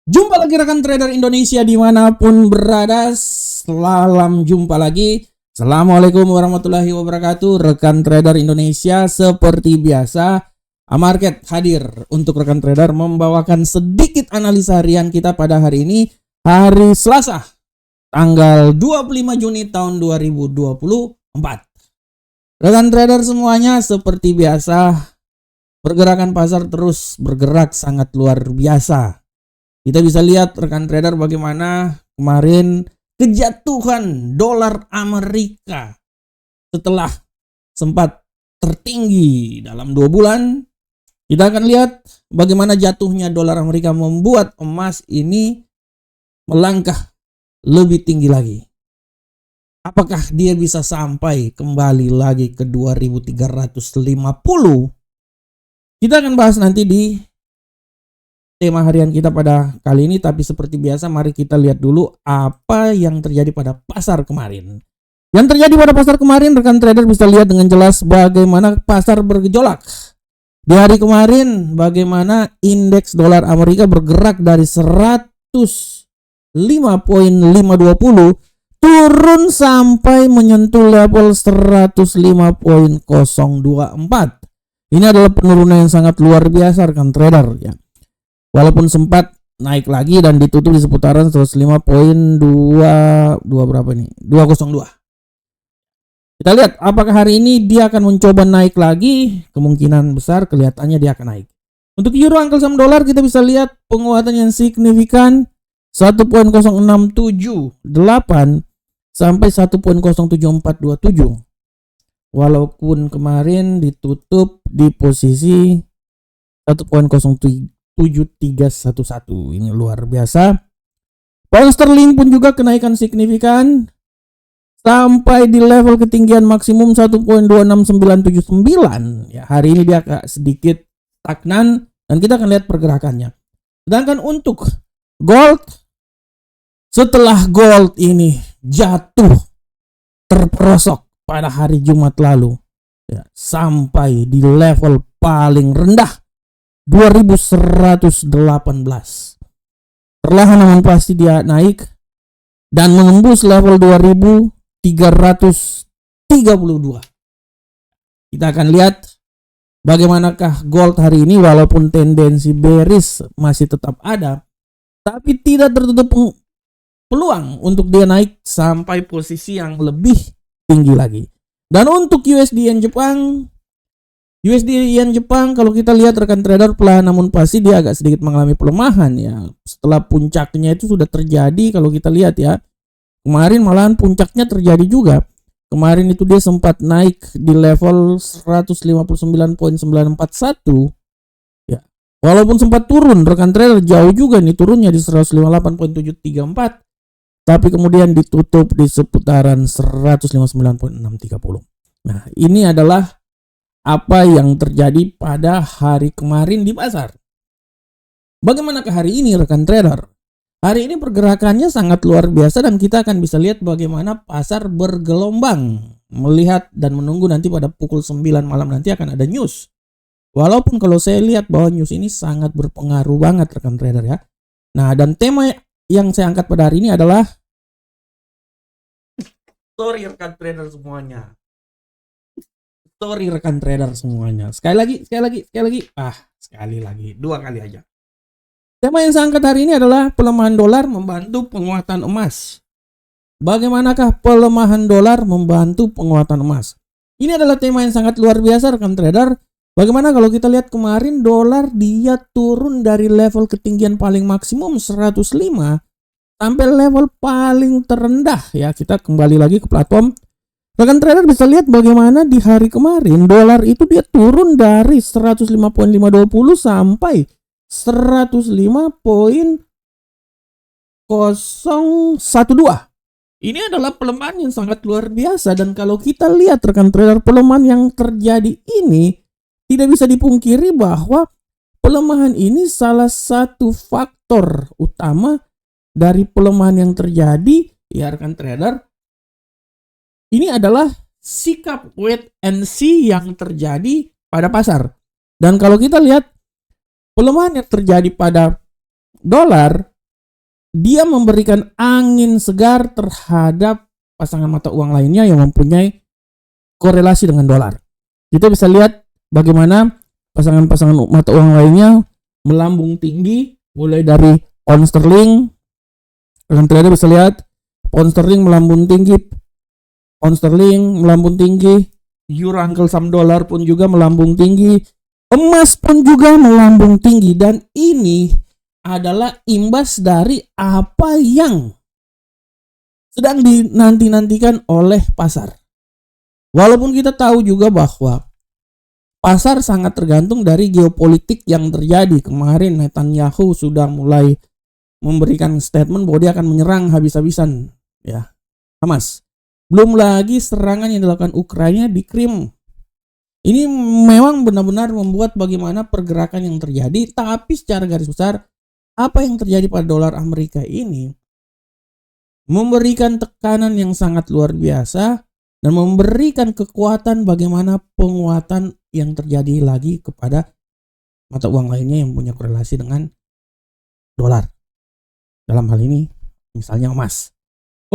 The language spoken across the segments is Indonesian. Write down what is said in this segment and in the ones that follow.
Jumpa lagi rekan trader Indonesia dimanapun berada. Salam jumpa lagi. Assalamualaikum warahmatullahi wabarakatuh. Rekan trader Indonesia, seperti biasa Amarket hadir untuk rekan trader membawakan sedikit analisa harian kita pada hari ini, hari Selasa tanggal 25 Juni tahun 2024. Rekan trader semuanya, seperti biasa pergerakan pasar terus bergerak sangat luar biasa. Kita bisa lihat rekan trader bagaimana kemarin kejatuhan dolar Amerika setelah sempat tertinggi dalam 2 bulan. Kita akan lihat bagaimana jatuhnya dolar Amerika membuat emas ini melangkah lebih tinggi lagi. Apakah dia bisa sampai kembali lagi ke 2350? Kita akan bahas nanti di tema harian kita pada kali ini, tapi seperti biasa mari kita lihat dulu apa yang terjadi pada pasar kemarin. Yang terjadi pada pasar kemarin, rekan trader bisa lihat dengan jelas bagaimana pasar bergejolak. Di hari kemarin bagaimana indeks dolar Amerika bergerak dari 105.520 turun sampai menyentuh level 105.024. Ini adalah penurunan yang sangat luar biasa rekan trader ya. Walaupun sempat naik lagi dan ditutup di seputaran 105.22 berapa nih? 202. Kita lihat apakah hari ini dia akan mencoba naik lagi. Kemungkinan besar kelihatannya dia akan naik. Untuk euro angkel saham dolar kita bisa lihat penguatan yang signifikan 1.0678 sampai 1.07427. Walaupun kemarin ditutup di posisi 1.07311. Ini luar biasa. Pound sterling pun juga kenaikan signifikan sampai di level ketinggian maksimum 1.26979. Ya, hari ini dia agak sedikit stagnan dan kita akan lihat pergerakannya. Sedangkan untuk gold, setelah gold ini jatuh terperosok pada hari Jumat lalu ya, sampai di level paling rendah 2118. Perlahan namun pasti dia naik dan menembus level 2332. Kita akan lihat bagaimanakah gold hari ini. Walaupun tendensi bearish masih tetap ada, tapi tidak tertutup peluang untuk dia naik sampai posisi yang lebih tinggi lagi. Dan untuk USD Yen Jepang kalau kita lihat rekan trader, perlahan namun pasti dia agak sedikit mengalami pelemahan ya. Setelah puncaknya itu sudah terjadi, kalau kita lihat ya, kemarin malahan puncaknya terjadi juga. Kemarin itu dia sempat naik di level 159.941 ya. Walaupun sempat turun rekan trader, jauh juga nih turunnya di 158.734, tapi kemudian ditutup di seputaran 159.630. Nah, ini adalah apa yang terjadi pada hari kemarin di pasar. Bagaimanakah hari ini rekan trader? Hari ini pergerakannya sangat luar biasa dan kita akan bisa lihat bagaimana pasar bergelombang. Melihat dan menunggu nanti pada pukul 9 malam nanti akan ada news. Walaupun kalau saya lihat bahwa news ini sangat berpengaruh banget rekan trader ya. Nah, dan tema yang saya angkat pada hari ini adalah sorry rekan trader semuanya. Sekali lagi, 2 kali aja. Tema yang saya angkat hari ini adalah pelemahan dolar membantu penguatan emas. Bagaimanakah pelemahan dolar membantu penguatan emas? Ini adalah tema yang sangat luar biasa rekan trader. Bagaimana kalau kita lihat kemarin dolar dia turun dari level ketinggian paling maksimum 105 sampai level paling terendah ya. Kita kembali lagi ke platform. Rekan trader bisa lihat bagaimana di hari kemarin dolar itu dia turun dari 105.520 sampai 105.012. Ini adalah pelemahan yang sangat luar biasa, dan kalau kita lihat rekan trader, pelemahan yang terjadi ini tidak bisa dipungkiri bahwa pelemahan ini salah satu faktor utama dari pelemahan yang terjadi ya rekan trader. Ini adalah sikap wait and see yang terjadi pada pasar. Dan kalau kita lihat pelemahan yang terjadi pada dolar dia memberikan angin segar terhadap pasangan mata uang lainnya yang mempunyai korelasi dengan dolar. Kita bisa lihat bagaimana pasangan-pasangan mata uang lainnya melambung tinggi, mulai dari pound sterling. Kalian trader bisa lihat pound sterling melambung tinggi, euro uncle sam dolar pun juga melambung tinggi, emas pun juga melambung tinggi, dan ini adalah imbas dari apa yang sedang dinanti-nantikan oleh pasar. Walaupun kita tahu juga bahwa pasar sangat tergantung dari geopolitik yang terjadi. Kemarin Netanyahu sudah mulai memberikan statement bahwa dia akan menyerang habis-habisan ya Hamas. Belum lagi serangan yang dilakukan Ukraina di Krim. Ini memang benar-benar membuat bagaimana pergerakan yang terjadi, tapi secara garis besar apa yang terjadi pada dolar Amerika ini memberikan tekanan yang sangat luar biasa dan memberikan kekuatan bagaimana penguatan yang terjadi lagi kepada mata uang lainnya yang punya korelasi dengan dolar. Dalam hal ini misalnya emas.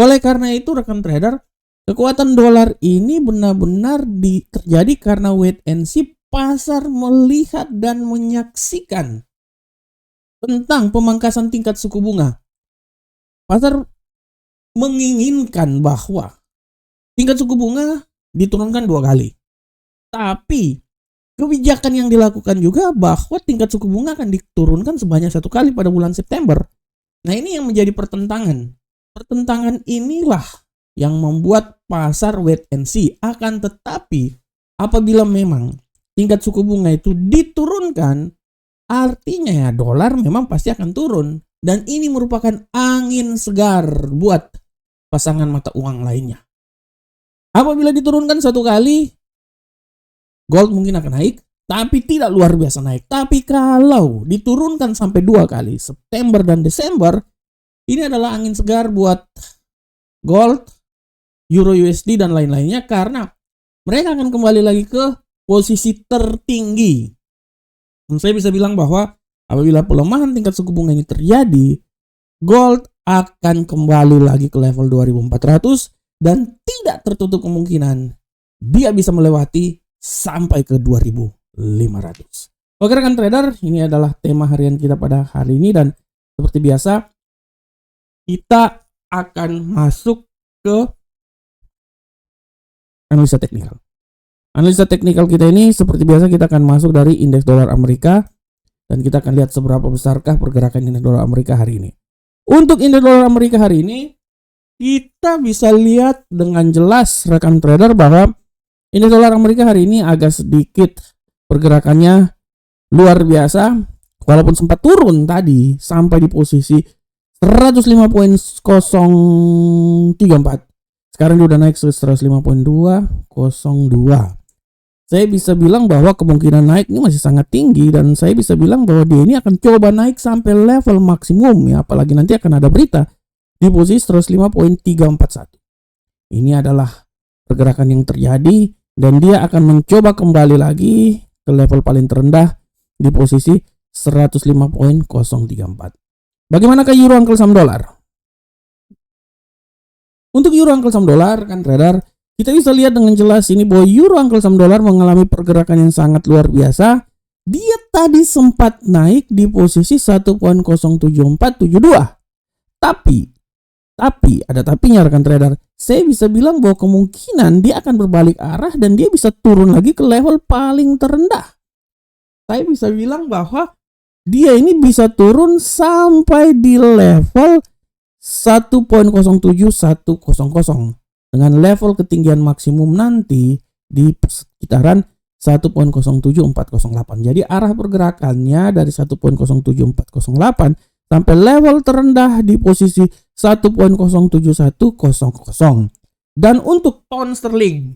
Oleh karena itu rekan trader, kekuatan dolar ini benar-benar terjadi karena wait and see. Pasar melihat dan menyaksikan tentang pemangkasan tingkat suku bunga. Pasar menginginkan bahwa tingkat suku bunga diturunkan 2 kali. Tapi kebijakan yang dilakukan juga bahwa tingkat suku bunga akan diturunkan sebanyak 1 kali pada bulan September. Nah, ini yang menjadi pertentangan. Pertentangan inilah yang membuat pasar wait and see. Akan tetapi apabila memang tingkat suku bunga itu diturunkan, artinya ya dolar memang pasti akan turun. Dan ini merupakan angin segar buat pasangan mata uang lainnya. Apabila diturunkan 1 kali, gold mungkin akan naik, tapi tidak luar biasa naik. Tapi kalau diturunkan sampai 2 kali, September dan Desember, ini adalah angin segar buat gold, euro USD dan lain-lainnya, karena mereka akan kembali lagi ke posisi tertinggi. Dan saya bisa bilang bahwa apabila pelemahan tingkat suku bunga ini terjadi, gold akan kembali lagi ke level 2400 dan tidak tertutup kemungkinan dia bisa melewati sampai ke 2500. Oke rekan trader, ini adalah tema harian kita pada hari ini, dan seperti biasa kita akan masuk ke analisa teknikal. Analisa teknikal kita ini seperti biasa kita akan masuk dari indeks dolar Amerika, dan kita akan lihat seberapa besarkah pergerakan indeks dolar Amerika hari ini. Untuk indeks dolar Amerika hari ini, kita bisa lihat dengan jelas rekan trader bahwa indeks dolar Amerika hari ini agak sedikit pergerakannya luar biasa. Walaupun sempat turun tadi sampai di posisi 105.034. Sekarang dia udah naik 105.202. Saya bisa bilang bahwa kemungkinan naik ini masih sangat tinggi, dan saya bisa bilang bahwa dia ini akan coba naik sampai level maksimum ya, apalagi nanti akan ada berita di posisi 105.341. Ini adalah pergerakan yang terjadi, dan dia akan mencoba kembali lagi ke level paling terendah di posisi 105.034. Bagaimanakah euro uncle sam dolar? Untuk euro uncle sam dolar kan trader, kita bisa lihat dengan jelas ini bahwa euro uncle sam dolar mengalami pergerakan yang sangat luar biasa. Dia tadi sempat naik di posisi 1.07472. Tapi ada tapinya rekan trader. Saya bisa bilang bahwa kemungkinan dia akan berbalik arah dan dia bisa turun lagi ke level paling terendah. Saya bisa bilang bahwa dia ini bisa turun sampai di level 1.07100 dengan level ketinggian maksimum nanti di sekitaran 1.07408. Jadi arah pergerakannya dari 1.07408 sampai level terendah di posisi 1.07100. Dan untuk pound sterling,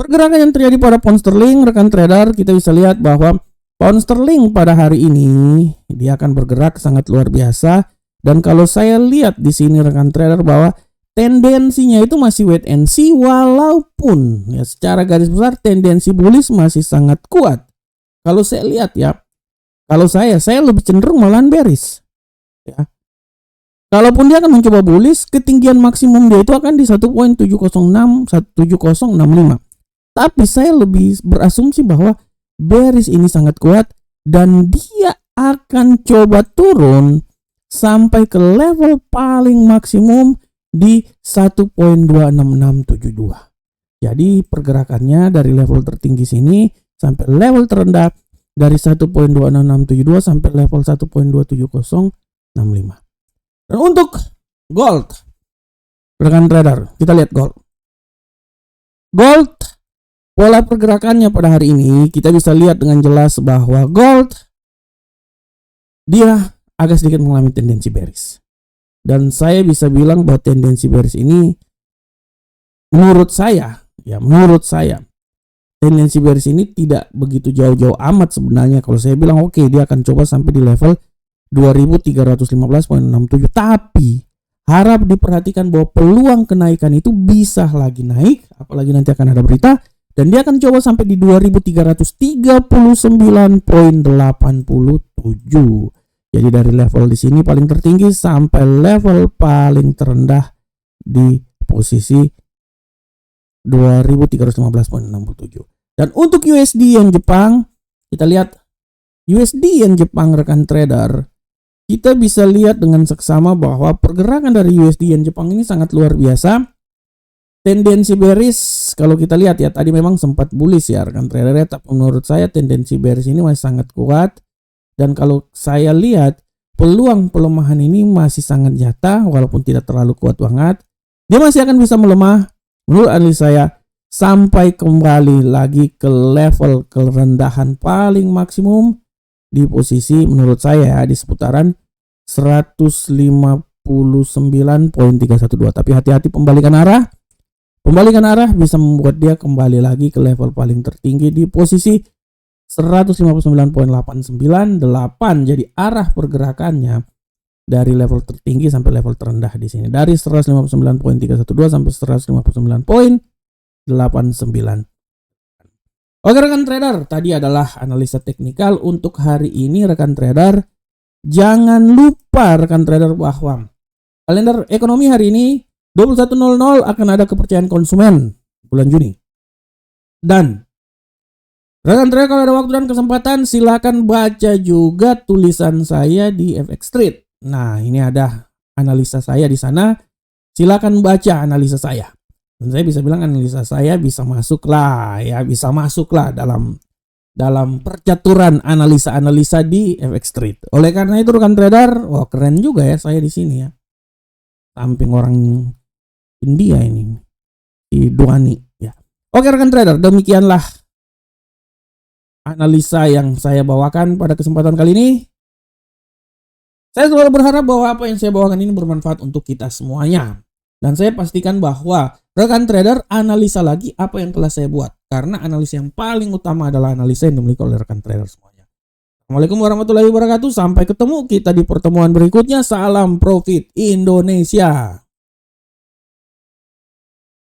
pergerakan yang terjadi pada pound sterling rekan trader, kita bisa lihat bahwa pound sterling pada hari ini dia akan bergerak sangat luar biasa. Dan kalau saya lihat di sini rekan trader bahwa tendensinya itu masih wait and see, walaupun ya secara garis besar tendensi bullish masih sangat kuat. Kalau saya lihat ya, kalau saya lebih cenderung malahan bearish. Ya. Kalaupun dia akan mencoba bullish, ketinggian maksimum dia itu akan di 1.706 7065. Tapi saya lebih berasumsi bahwa bearish ini sangat kuat dan dia akan coba turun sampai ke level paling maksimum di 1.26672. Jadi pergerakannya dari level tertinggi sini sampai level terendah dari 1.26672 sampai level 1.27065. Dan untuk gold, rekan trader, kita lihat gold. Gold, pola pergerakannya pada hari ini kita bisa lihat dengan jelas bahwa gold dia agak sedikit mengalami tendensi bearish. Dan saya bisa bilang bahwa tendensi bearish ini menurut saya tendensi bearish ini tidak begitu jauh-jauh amat sebenarnya. Kalau saya bilang oke, dia akan coba sampai di level 2315.67, tapi harap diperhatikan bahwa peluang kenaikan itu bisa lagi naik, apalagi nanti akan ada berita, dan dia akan coba sampai di 2339.87. Jadi dari level di sini paling tertinggi sampai level paling terendah di posisi 2315.67. Dan untuk USD yen Jepang, kita lihat USD yen Jepang rekan trader, kita bisa lihat dengan seksama bahwa pergerakan dari USD yen Jepang ini sangat luar biasa. Tendensi bearish kalau kita lihat ya, tadi memang sempat bullish ya rekan trader ya, tapi menurut saya tendensi bearish ini masih sangat kuat. Dan kalau saya lihat peluang pelemahan ini masih sangat nyata walaupun tidak terlalu kuat banget. Dia masih akan bisa melemah menurut analisa saya sampai kembali lagi ke level kerendahan paling maksimum di posisi menurut saya di seputaran 159.312. Tapi hati-hati pembalikan arah. Pembalikan arah bisa membuat dia kembali lagi ke level paling tertinggi di posisi 159.898. Jadi arah pergerakannya dari level tertinggi sampai level terendah di sini dari 159.312 sampai 159.89. Oke rekan trader, tadi adalah analisa teknikal untuk hari ini rekan trader. Jangan lupa rekan trader bahwa kalender ekonomi hari ini 21.00 akan ada kepercayaan konsumen bulan Juni. Dan rekan trader kalau ada waktu dan kesempatan silakan baca juga tulisan saya di FX Street. Nah, ini ada analisa saya di sana. Silakan baca analisa saya. Dan saya bisa bilang analisa saya bisa masuk lah dalam percaturan analisa-analisa di FX Street. Oleh karena itu rekan trader, wah keren juga ya saya di sini ya. Samping orang India ini, di Duani ya. Oke rekan trader, demikianlah analisa yang saya bawakan pada kesempatan kali ini. Saya selalu berharap bahwa apa yang saya bawakan ini bermanfaat untuk kita semuanya. Dan saya pastikan bahwa rekan trader analisa lagi apa yang telah saya buat. Karena analisa yang paling utama adalah analisa yang dimiliki oleh rekan trader semuanya. Assalamualaikum warahmatullahi wabarakatuh. Sampai ketemu kita di pertemuan berikutnya. Salam Profit Indonesia.